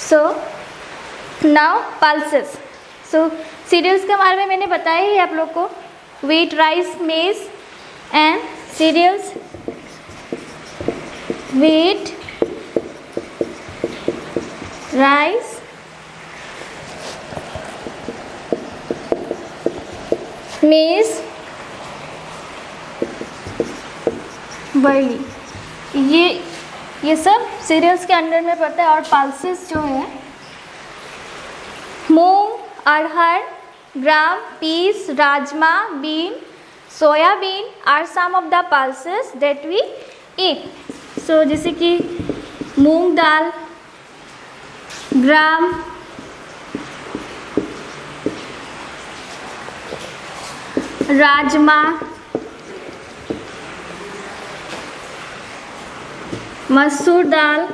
सो now pulses. So cereals के बारे में मैंने बताया ही आप लोग को, wheat, rice, maize and cereals, wheat, rice, maize, barley, ये सब सीरियल्स के अंडर में पड़ता है। और पल्सेस जो है moong, arhar, gram, peas, rajma, bean, soybean are some of the pulses that we eat. सो जैसे कि मूंग दाल, ग्राम, राजमा, मसूर दाल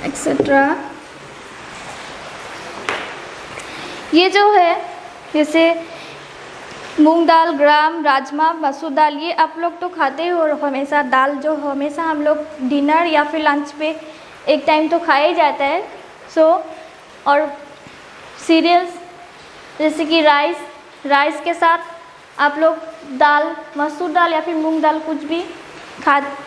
एक्सेट्रा। ये जो है जैसे मूंग दाल, ग्राम, राजमा, मसूर दाल, ये आप लोग तो खाते हो हमेशा। दाल जो हमेशा हम लोग डिनर या फिर लंच पे एक टाइम तो खाया ही जाता है। सो और सीरियल्स जैसे कि राइस के साथ आप लोग दाल, मसूर दाल या फिर मूंग दाल कुछ भी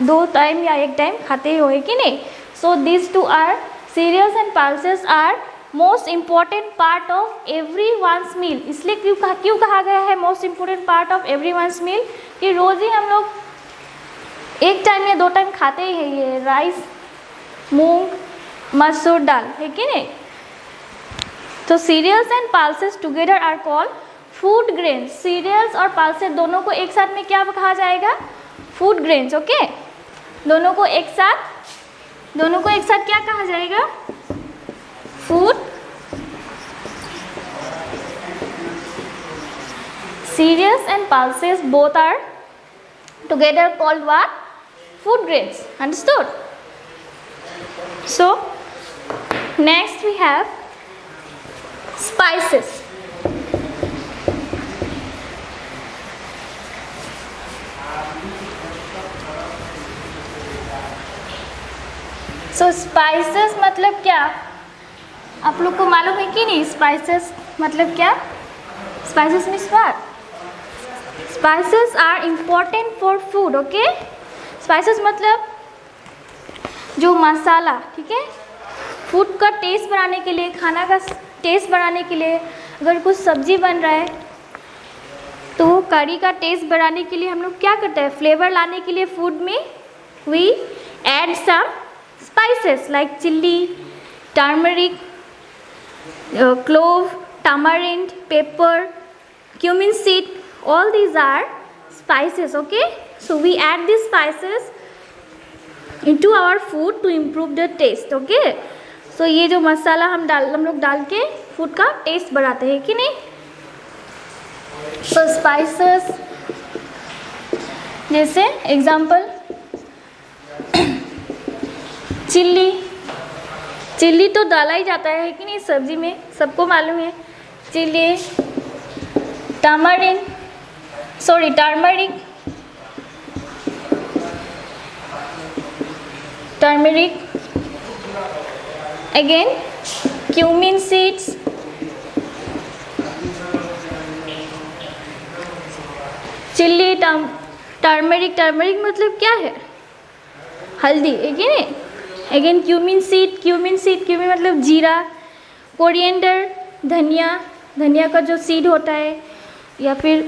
दो टाइम या एक टाइम खाते ही हो, कि नहीं। So this two are cereals and pulses are most important part of every one's meal. इसलिए क्यों कहा गया है most important part of every one's meal, कि रोज़ ही हम लोग एक टाइम या दो टाइम खाते ही है ये राइस, मूंग, मसूर दाल, है कि नहीं। तो cereals and pulses together are called food grains. Cereals और पल्सेस दोनों को एक साथ में क्या कहा जाएगा, फूड ग्रेन्स। ओके, दोनों को एक साथ क्या कहा जाएगा, food. Cereals and pulses both are together called what, food grains. Understood? So next we have spices. So spices मतलब क्या, आप लोग को मालूम है कि नहीं। स्पाइसेस मतलब क्या, spices means what, spices are important for food. Okay, spices मतलब जो मसाला, ठीक है, फूड का टेस्ट बढ़ाने के लिए, खाना का टेस्ट बढ़ाने के लिए, अगर कुछ सब्जी बन रहा है तो वो करी का टेस्ट बढ़ाने के लिए हम लोग क्या करते हैं, फ्लेवर लाने के लिए फूड में we add some spices like chilli, turmeric, clove, tamarind, pepper, cumin seed, all these are spices. Okay, so we add these spices into our food to improve the taste. Okay, so ये जो मसाला हम लोग डाल के food का test बढ़ाते हैं, कि नहीं। so spices जैसे एग्जाम्पल चिल्ली तो डाला ही जाता है कि नहीं सब्जी में, सबको मालूम है। Chilli, turmeric, again cumin seeds, chilli, turmeric मतलब क्या है, हल्दी, है कि नहीं। अगेन क्यूमिन मतलब जीरा, कोरिएंडर, धनिया का जो सीड होता है, या फिर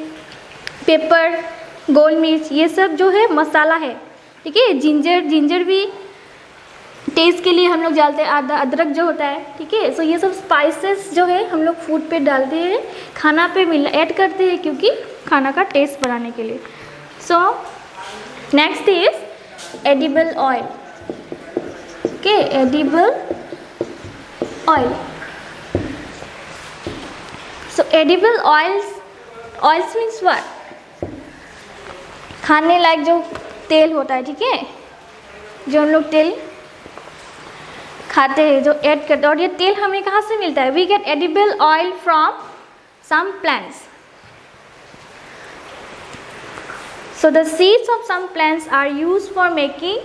पेपर, गोल मिर्च, ये सब जो है मसाला है, ठीक है। जिंजर भी टेस्ट के लिए हम लोग डालते हैं, अदरक जो होता है, ठीक है। सो ये सब स्पाइसेस जो है हम लोग फूड पे डालते हैं, खाना पे ऐड करते हैं, क्योंकि खाना का टेस्ट बढ़ाने के लिए। So next is edible oil. Okay, edible oil. So edible oils means what, खाने लायक जो तेल होता है, ठीक है, जो हम लोग तेल खाते हैं, जो ऐड करते हैं। और ये तेल हमें कहाँ से मिलता है, we get edible oil from some plants. So the seeds of some plants are used for making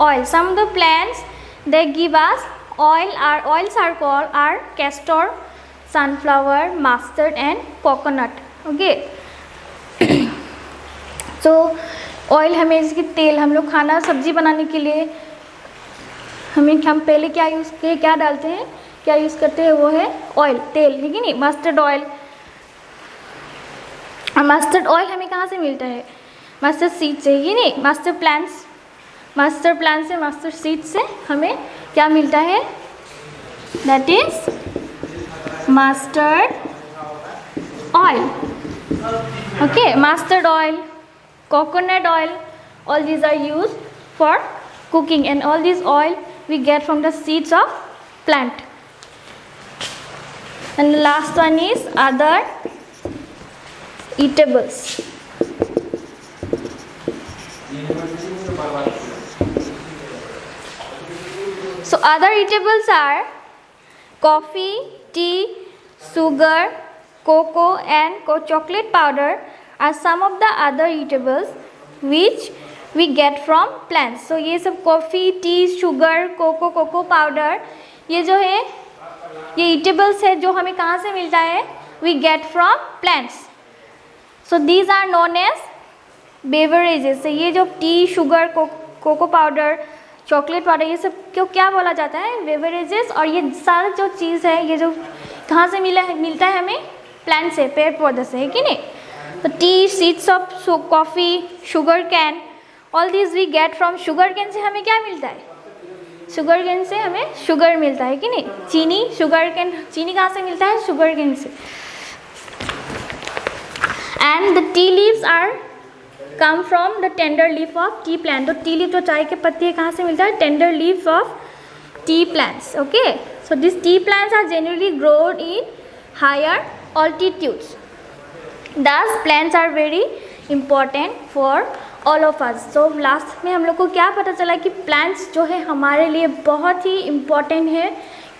oil. Some of the plants they give us oil. Our oils are called are castor, sunflower, mustard and coconut. Okay. So oil हमें जैसे कि तेल हम लोग खाना सब्जी बनाने के लिए हम पहले क्या यूज़ क्या डालते हैं, क्या यूज़ करते हैं, वो है ऑयल, तेल है कि नहीं, मस्टर्ड ऑयल. मस्टर्ड ऑयल हमें कहाँ से मिलता है, मस्टर्ड सीड से, ही नहीं, मस्टर्ड प्लांट से, मस्टर्ड सीड से हमें क्या मिलता है, that is mustard oil. Okay, mustard oil, coconut oil, all these are used for cooking, and all this oil we get from the seeds of plant. And the last one is other eatables. So other eatables are coffee, tea, sugar, cocoa and chocolate powder are some of the other eatables which we get from plants. So ये सब coffee, tea, sugar, cocoa powder, ये जो है ये eatables है जो हमें कहाँ से मिलता है, we get from plants. So these are known as beverages. So ये जो tea, sugar, cocoa powder, chocolate powder, ये सब क्यों क्या बोला जाता है, बेवरेजेस. और ये सारा जो चीज़ है ये जो कहाँ से मिलता है हमें, प्लांट से, पेड़ पौधे से, है कि नहीं. तो tea, seeds of coffee, sugar cane, all this we get from sugar cane. से हमें क्या मिलता है, शुगर कैन से हमें शुगर मिलता है कि नहीं. चीनी, शुगर कैन, चीनी कहाँ से मिलता है, शुगर कैन से. And the tea leaves are come from the tender leaf of tea plant. तो टी लीफ जो चाय के पत्ते कहाँ से मिलता है, tender leaf of tea plants. Okay, so this tea plants are generally grown in higher altitudes. Thus plants are very important for all of us. So last में हम लोग को क्या पता चला कि plants जो है हमारे लिए बहुत ही important है.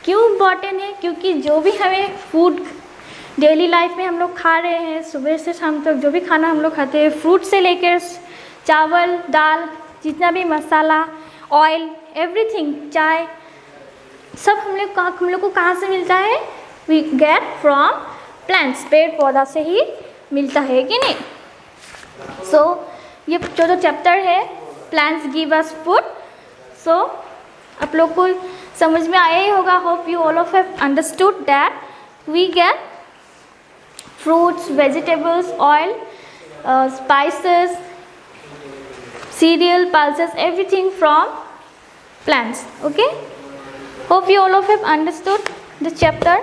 क्यों important है, क्योंकि जो भी हमें फूड डेली लाइफ में हम लोग खा रहे हैं, सुबह से शाम तक जो भी खाना हम लोग खाते हैं, फ्रूट से लेकर चावल, दाल, जितना भी मसाला, ऑयल, एवरीथिंग, चाय, सब हम लोग को कहाँ से मिलता है, वी गेट फ्रॉम प्लांट्स, पेड़ पौधा से ही मिलता है कि नहीं. सो ये जो चैप्टर है plants give us food, so आप लोग को समझ में आया ही होगा. Hope you all of have understood that we get fruits, vegetables, oil, spices, cereal, pulses, everything from plants. Okay, hope you all of have understood this chapter.